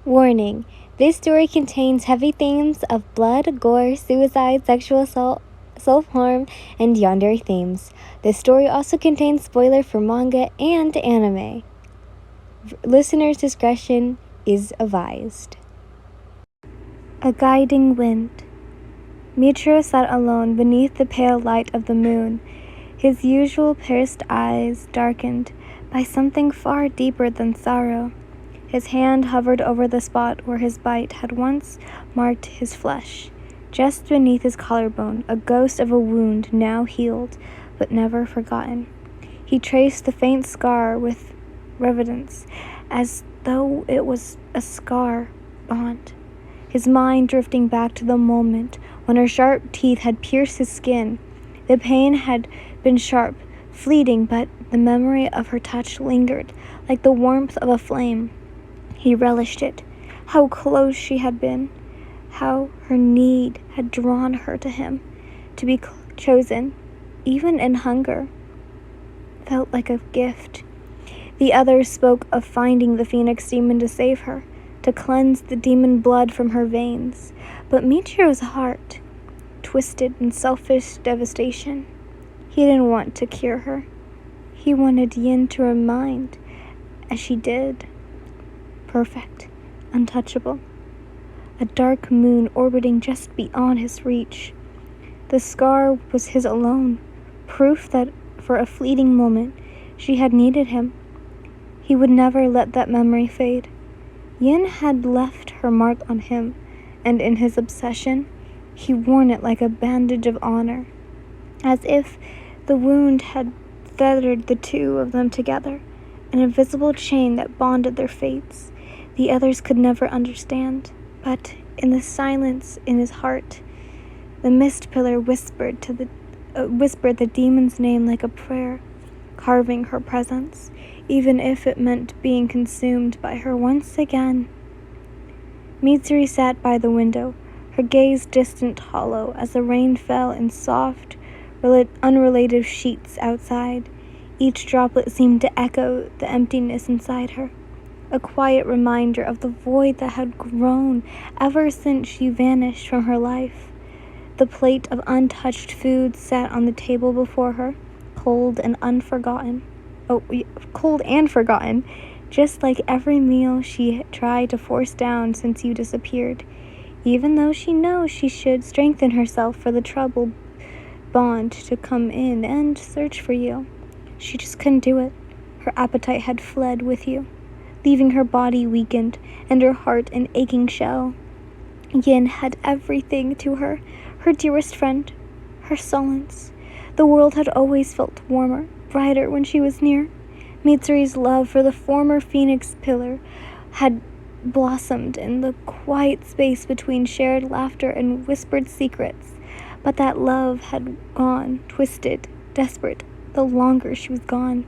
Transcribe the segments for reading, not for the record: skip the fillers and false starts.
Warning: this story contains heavy themes of blood, gore, suicide, sexual assault, self-harm, and yandere themes. This story also contains spoiler for manga and anime. Listener's discretion is advised. A guiding wind. Michiru sat alone beneath the pale light of the moon, his usual pierced eyes darkened by something far deeper than sorrow. His hand hovered over the spot where his bite had once marked his flesh, just beneath his collarbone, a ghost of a wound now healed, but never forgotten. He traced the faint scar with reverence, as though it was a scar bond, his mind drifting back to the moment when her sharp teeth had pierced his skin. The pain had been sharp, fleeting, but the memory of her touch lingered, like the warmth of a flame. He relished it. How close she had been. How her need had drawn her to him. To be chosen, even in hunger, felt like a gift. The others spoke of finding the Phoenix demon to save her, to cleanse the demon blood from her veins. But Michiru's heart, twisted in selfish devastation, he didn't want to cure her. He wanted Yin to remind, as she did, perfect, untouchable, a dark moon orbiting just beyond his reach. The scar was his alone, proof that for a fleeting moment she had needed him. He would never let that memory fade. Yin had left her mark on him, and in his obsession, he worn it like a bandage of honor, as if the wound had feathered the two of them together, an invisible chain that bonded their fates. The others could never understand, but in the silence in his heart, the mist pillar whispered the demon's name like a prayer, carving her presence, even if it meant being consumed by her once again. Mitsuri sat by the window, her gaze distant, hollow, as the rain fell in soft, unrelated sheets outside. Each droplet seemed to echo the emptiness inside her, a quiet reminder of the void that had grown ever since she vanished from her life. The plate of untouched food sat on the table before her, cold and forgotten, just like every meal she tried to force down since you disappeared, even though she knows she should strengthen herself for the troubled bond to come in and search for you. She just couldn't do it. Her appetite had fled with you, leaving her body weakened and her heart an aching shell. Yin had everything to her, her dearest friend, her solace. The world had always felt warmer, brighter when she was near. Mitsuri's love for the former Phoenix pillar had blossomed in the quiet space between shared laughter and whispered secrets, but that love had gone, twisted, desperate, the longer she was gone.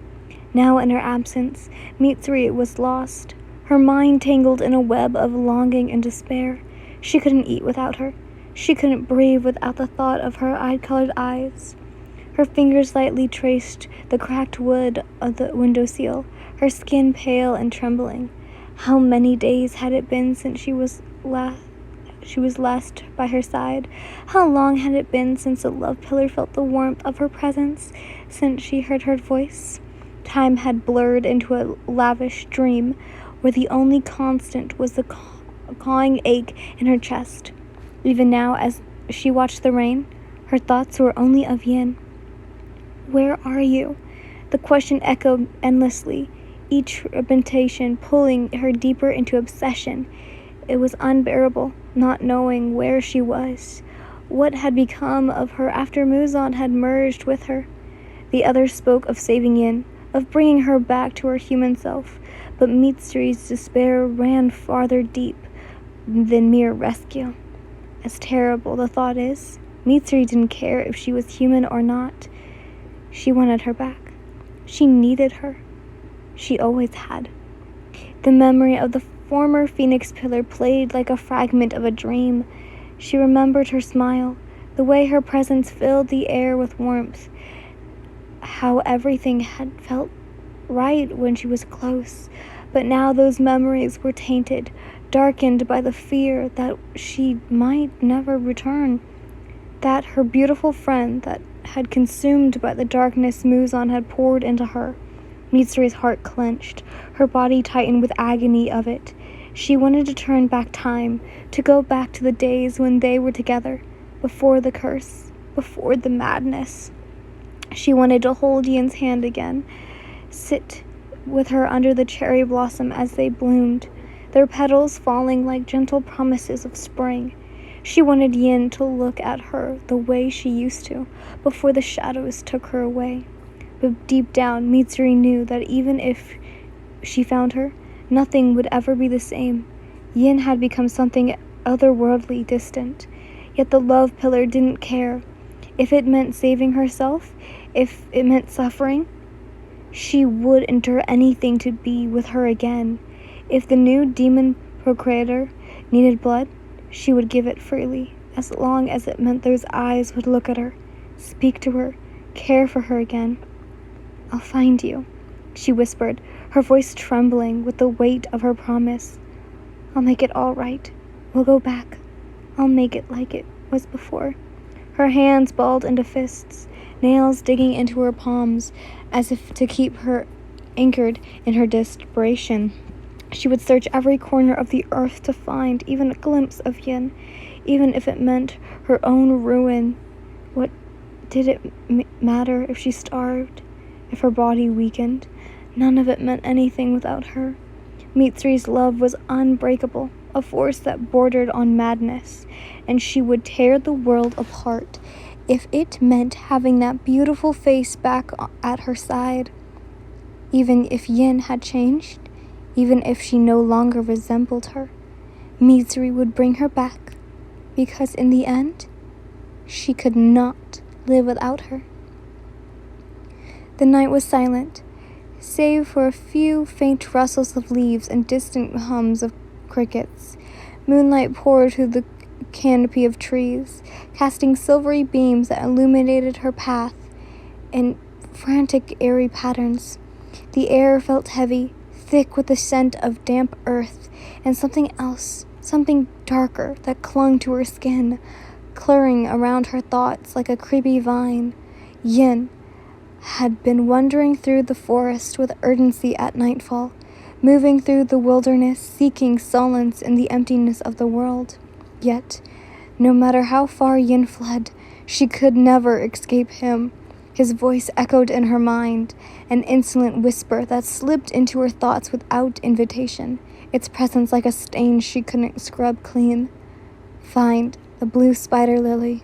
Now in her absence, Mitsuri was lost, her mind tangled in a web of longing and despair. She couldn't eat without her. She couldn't breathe without the thought of her eye-colored eyes. Her fingers lightly traced the cracked wood of the windowsill, her skin pale and trembling. How many days had it been since she was last by her side? How long had it been since the love pillar felt the warmth of her presence, since she heard her voice? Time had blurred into a lavish dream, where the only constant was the clawing ache in her chest. Even now, as she watched the rain, her thoughts were only of Yin. Where are you? The question echoed endlessly, each repetition pulling her deeper into obsession. It was unbearable, not knowing where she was. What had become of her after Muzan had merged with her? The others spoke of saving Yin, of bringing her back to her human self, but Mitsuri's despair ran farther deep than mere rescue. As terrible the thought is, Mitsuri didn't care if she was human or not. She wanted her back. She needed her. She always had. The memory of the former Phoenix pillar played like a fragment of a dream. She remembered her smile, the way her presence filled the air with warmth, how everything had felt right when she was close. But now those memories were tainted, darkened by the fear that she might never return, that her beautiful friend that had consumed by the darkness Muzan had poured into her. Mitsuri's heart clenched, her body tightened with agony of it. She wanted to turn back time, to go back to the days when they were together, before the curse, before the madness. She wanted to hold Yin's hand again, sit with her under the cherry blossom as they bloomed, their petals falling like gentle promises of spring. She wanted Yin to look at her the way she used to, before the shadows took her away. But deep down, Mitsuri knew that even if she found her, nothing would ever be the same. Yin had become something otherworldly, distant. Yet the love pillar didn't care. If it meant saving herself, if it meant suffering, she would endure anything to be with her again. If the new demon procreator needed blood, she would give it freely, as long as it meant those eyes would look at her, speak to her, care for her again. "I'll find you," she whispered, her voice trembling with the weight of her promise. "I'll make it all right. We'll go back. I'll make it like it was before." Her hands balled into fists, nails digging into her palms, as if to keep her anchored in her desperation. She would search every corner of the earth to find even a glimpse of Yin, even if it meant her own ruin. What did it matter if she starved, if her body weakened? None of it meant anything without her. Mitsuri's love was unbreakable, a force that bordered on madness, and she would tear the world apart if it meant having that beautiful face back at her side. Even if Yin had changed, even if she no longer resembled her, Mitsuri would bring her back, because in the end, she could not live without her. The night was silent, save for a few faint rustles of leaves and distant hums of crickets. Moonlight poured through the canopy of trees, casting silvery beams that illuminated her path in frantic, airy patterns. The air felt heavy, thick with the scent of damp earth, and something else, something darker, that clung to her skin, clutching around her thoughts like a creepy vine. Yin had been wandering through the forest with urgency at nightfall, moving through the wilderness, seeking solace in the emptiness of the world. Yet, no matter how far Yin fled, she could never escape him. His voice echoed in her mind, an insolent whisper that slipped into her thoughts without invitation, its presence like a stain she couldn't scrub clean. "Find the blue spider lily."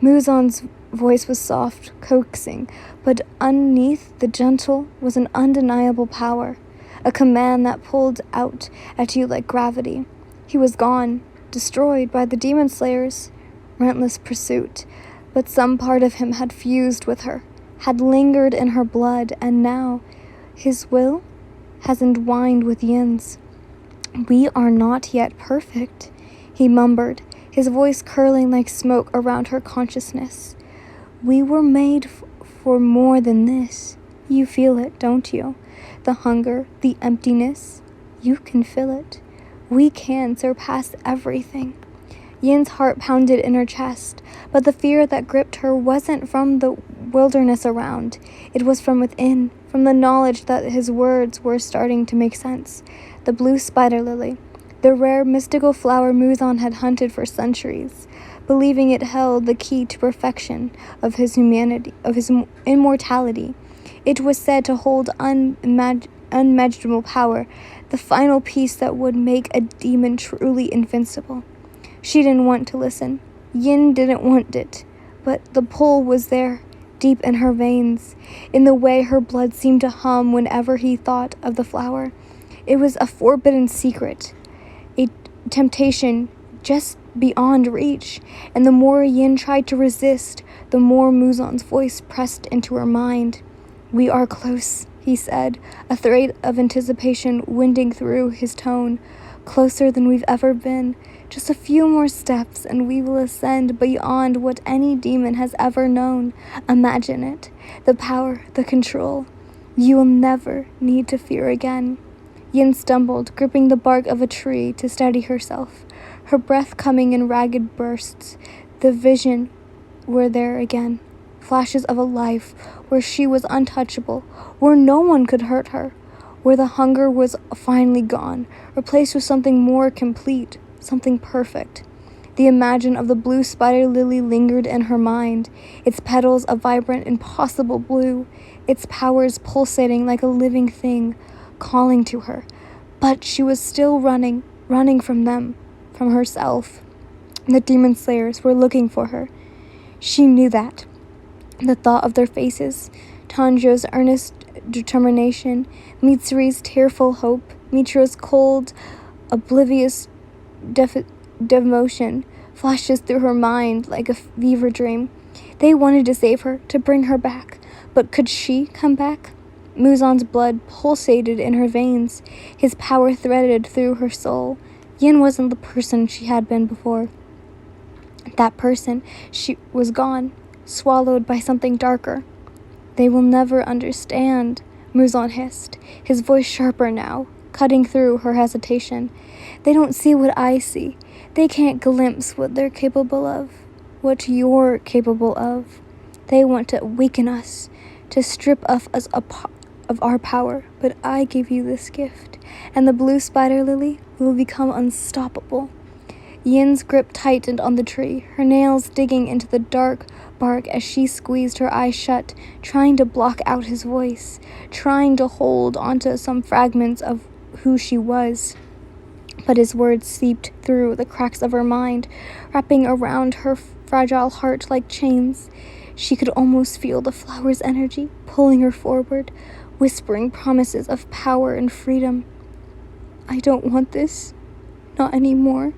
Muzan's voice was soft, coaxing, but underneath the gentle was an undeniable power, a command that pulled out at you like gravity. He was gone, destroyed by the demon slayer's relentless pursuit, but some part of him had fused with her, had lingered in her blood, and now his will has entwined with Yin's. "We are not yet perfect," he mumbled, his voice curling like smoke around her consciousness. "We were made for more than this. You feel it, don't you? The hunger, the emptiness. You can feel it. We can surpass everything." Yin's heart pounded in her chest, but the fear that gripped her wasn't from the wilderness around. It was from within, from the knowledge that his words were starting to make sense. The blue spider lily, the rare mystical flower Muzan had hunted for centuries, believing it held the key to perfection of his humanity, of his immortality. It was said to hold unimaginable power, the final piece that would make a demon truly invincible. She didn't want to listen. Yin didn't want it. But the pull was there, deep in her veins, in the way her blood seemed to hum whenever he thought of the flower. It was a forbidden secret, a temptation just beyond reach, and the more Yin tried to resist, the more Muzan's voice pressed into her mind. "We are close," he said, a thread of anticipation winding through his tone. "Closer than we've ever been. Just a few more steps and we will ascend beyond what any demon has ever known. Imagine it. The power, the control. You will never need to fear again." Yin stumbled, gripping the bark of a tree to steady herself, her breath coming in ragged bursts. The vision were there again, flashes of a life where she was untouchable, where no one could hurt her, where the hunger was finally gone, replaced with something more complete, something perfect. The imagine of the blue spider lily lingered in her mind, its petals a vibrant, impossible blue, its powers pulsating like a living thing, calling to her. But she was still running from them, from herself. The demon slayers were looking for her. She knew that. The thought of their faces, Tanjiro's earnest determination, Mitsuri's tearful hope, Michiro's cold, oblivious devotion flashes through her mind like a fever dream. They wanted to save her, to bring her back. But could she come back? Muzan's blood pulsated in her veins, his power threaded through her soul. Yin wasn't the person she had been before. That person, she was gone, swallowed by something darker. They will never understand, Muzan hissed, his voice sharper now, cutting through her hesitation. They don't see what I see. They can't glimpse what they're capable of, what you're capable of. They want to weaken us, to strip us of our power, but I give you this gift, and the blue spider lily will become unstoppable. Yin's grip tightened on the tree, her nails digging into the dark bark as she squeezed her eyes shut, trying to block out his voice, trying to hold onto some fragments of who she was. But his words seeped through the cracks of her mind, wrapping around her fragile heart like chains. She could almost feel the flower's energy pulling her forward, whispering promises of power and freedom. I don't want this. Not anymore,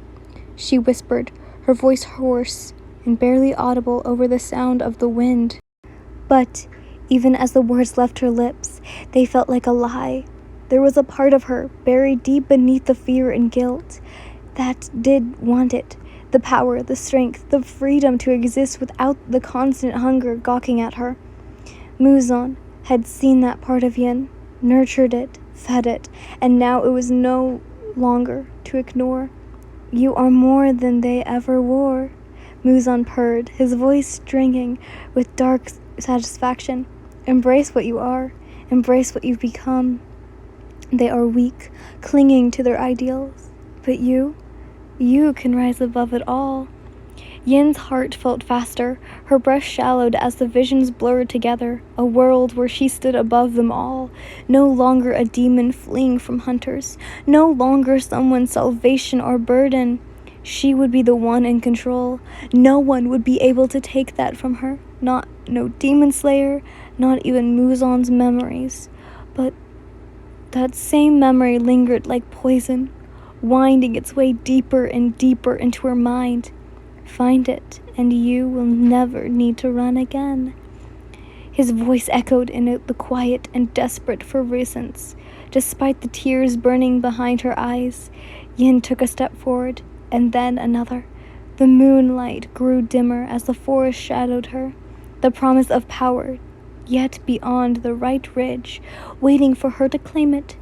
she whispered, her voice hoarse and barely audible over the sound of the wind. But even as the words left her lips, they felt like a lie. There was a part of her, buried deep beneath the fear and guilt, that did want it. The power, the strength, the freedom to exist without the constant hunger gawking at her. Muzan had seen that part of Yin, nurtured it, fed it, and now it was no longer to ignore. You are more than they ever were, Muzan purred, his voice stringing with dark satisfaction. Embrace what you are. Embrace what you've become. They are weak, clinging to their ideals. But you can rise above it all. Yin's heart felt faster, her breath shallowed as the visions blurred together, a world where she stood above them all, no longer a demon fleeing from hunters, no longer someone's salvation or burden. She would be the one in control. No one would be able to take that from her. No demon slayer, not even Muzan's memories. But that same memory lingered like poison, winding its way deeper and deeper into her mind. Find it, and you will never need to run again. His voice echoed in the quiet and desperate for reasons. Despite the tears burning behind her eyes, Yin took a step forward, and then another. The moonlight grew dimmer as the forest shadowed her. The promise of power, yet beyond the right ridge, waiting for her to claim it.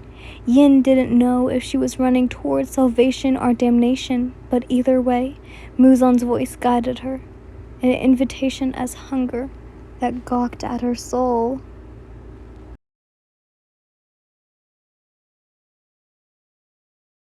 Yin didn't know if she was running towards salvation or damnation, but either way, Muzan's voice guided her, an invitation as hunger that gawked at her soul.